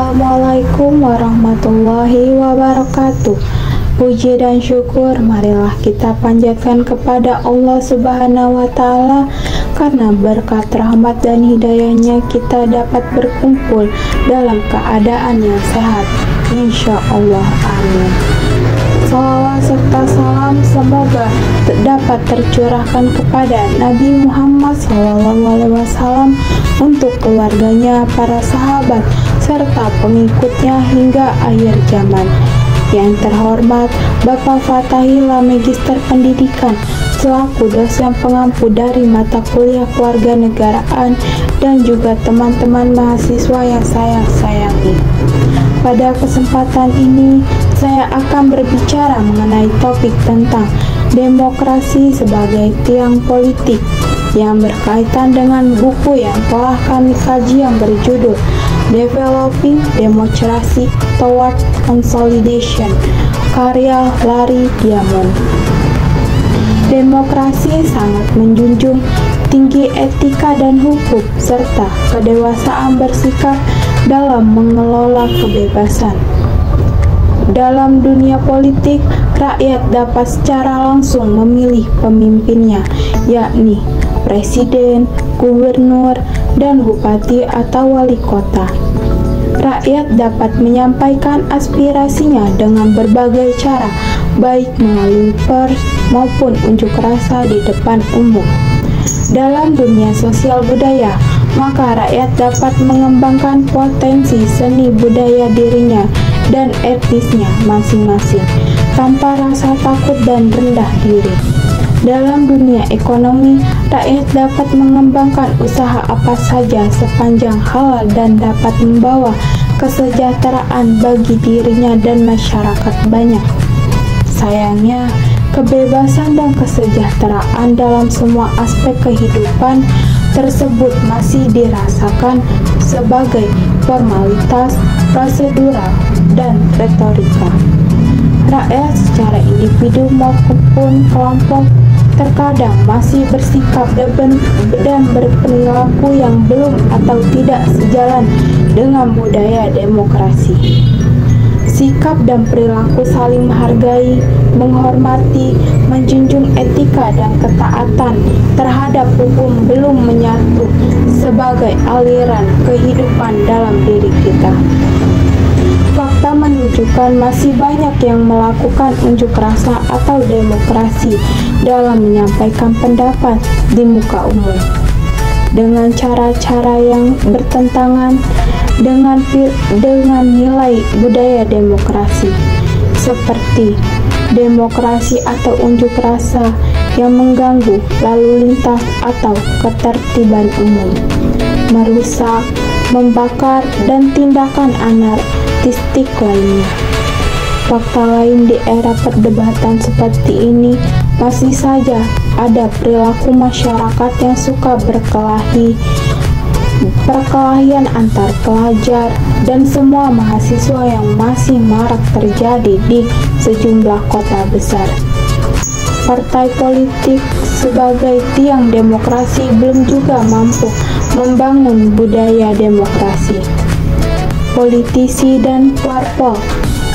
Assalamualaikum warahmatullahi wabarakatuh. Puji dan syukur marilah kita panjatkan kepada Allah Subhanahu wa Ta'ala, karena berkat rahmat dan hidayahnya kita dapat berkumpul dalam keadaan yang sehat, insya Allah, amin. Salawat serta salam semoga dapat tercurahkan kepada Nabi Muhammad SAW, untuk keluarganya, para sahabat, serta pengikutnya hingga akhir zaman. Yang terhormat Bapak Fatahillah, Magister Pendidikan, selaku dosen pengampu dari mata kuliah Kewarganegaraan, dan juga teman-teman mahasiswa yang saya sayangi. Pada kesempatan ini, saya akan berbicara mengenai topik tentang demokrasi sebagai tiang politik, yang berkaitan dengan buku yang telah kami kaji yang berjudul Developing Democracy Toward Consolidation, karya Larry Diamond. Demokrasi sangat menjunjung tinggi etika dan hukum, serta kedewasaan bersikap dalam mengelola kebebasan. Dalam dunia politik, rakyat dapat secara langsung memilih pemimpinnya, yakni presiden, gubernur, dan bupati atau wali kota. Rakyat dapat menyampaikan aspirasinya dengan berbagai cara, baik melalui pers maupun unjuk rasa di depan umum. Dalam dunia sosial budaya, maka rakyat dapat mengembangkan potensi seni budaya dirinya dan etnisnya masing-masing, tanpa rasa takut dan rendah diri. Dalam dunia ekonomi, rakyat dapat mengembangkan usaha apa saja sepanjang halal dan dapat membawa kesejahteraan bagi dirinya dan masyarakat banyak. Sayangnya, kebebasan dan kesejahteraan dalam semua aspek kehidupan tersebut masih dirasakan sebagai formalitas, prosedural, dan retorika. Rakyat secara individu maupun kelompok terkadang masih bersikap dan berperilaku yang belum atau tidak sejalan dengan budaya demokrasi. Sikap dan perilaku saling menghargai, menghormati, menjunjung etika dan ketaatan terhadap hukum belum menyatu sebagai aliran kehidupan dalam diri kita. Fakta menunjukkan masih banyak yang melakukan unjuk rasa atau demokrasi dalam menyampaikan pendapat di muka umum dengan cara-cara yang bertentangan dengan nilai budaya demokrasi, seperti demokrasi atau unjuk rasa yang mengganggu lalu lintas atau ketertiban umum, merusak, membakar, dan tindakan anarkistik lainnya. Fakta lain di era perdebatan seperti ini, masih saja ada perilaku masyarakat yang suka perkelahian antar pelajar dan semua mahasiswa yang masih marak terjadi di sejumlah kota besar. Partai politik sebagai tiang demokrasi belum juga mampu membangun budaya demokrasi. Politisi dan parpol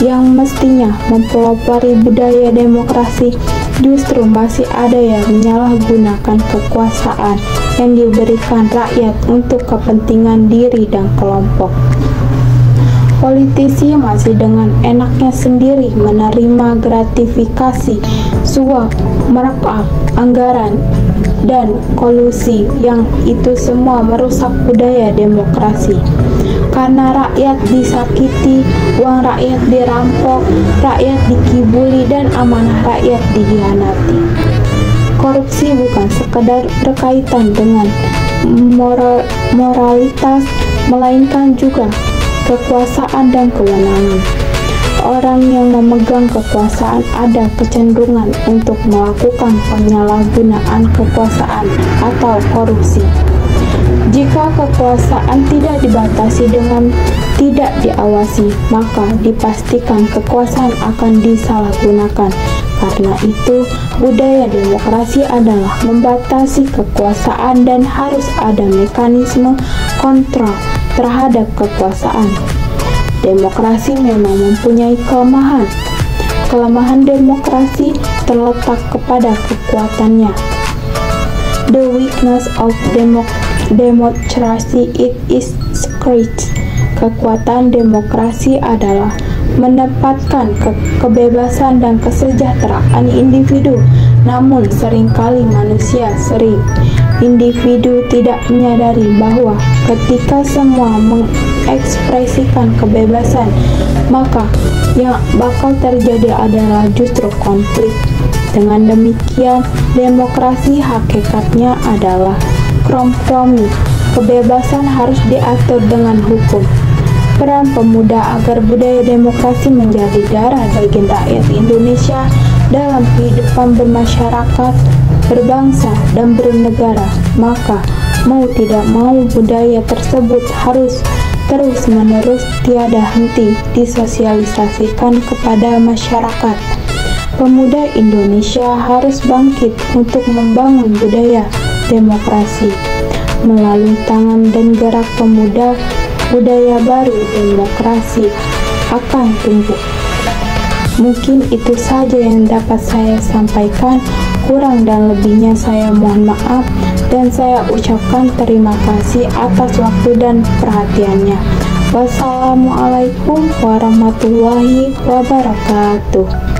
yang mestinya mempelopori budaya demokrasi justru masih ada yang menyalahgunakan kekuasaan yang diberikan rakyat untuk kepentingan diri dan kelompok. Politisi masih dengan enaknya sendiri menerima gratifikasi, suap, markup, anggaran, dan kolusi, yang itu semua merusak budaya demokrasi. Karena rakyat disakiti, uang rakyat dirampok, rakyat dikibuli, dan amanah rakyat dihianati. Korupsi bukan sekedar berkaitan dengan moralitas, melainkan juga kekuasaan dan kewenangan. Orang yang memegang kekuasaan ada kecenderungan untuk melakukan penyalahgunaan kekuasaan atau korupsi. Jika kekuasaan tidak dibatasi dengan tidak diawasi, maka dipastikan kekuasaan akan disalahgunakan. Karena itu, budaya demokrasi adalah membatasi kekuasaan dan harus ada mekanisme kontrol terhadap kekuasaan. Demokrasi memang mempunyai kelemahan. Kelemahan demokrasi terletak kepada kekuatannya. The weakness of democracy it is secret. Kekuatan demokrasi adalah menempatkan kebebasan dan kesejahteraan individu. Namun seringkali individu tidak menyadari bahwa ketika semua mengekspresikan kebebasan, maka yang bakal terjadi adalah justru konflik. Dengan demikian, demokrasi hakikatnya adalah kompromi. Kebebasan harus diatur dengan hukum. Peran pemuda agar budaya demokrasi menjadi darah daging rakyat Indonesia dalam kehidupan bermasyarakat, berbangsa, dan bernegara. Maka, mau tidak mau budaya tersebut harus terus-menerus tiada henti disosialisasikan kepada masyarakat. Pemuda Indonesia harus bangkit untuk membangun budaya demokrasi. Melalui tangan dan gerak pemuda, budaya baru demokrasi akan tumbuh. Mungkin itu saja yang dapat saya sampaikan. Kurang dan lebihnya saya mohon maaf, dan saya ucapkan terima kasih atas waktu dan perhatiannya. Wassalamualaikum warahmatullahi wabarakatuh.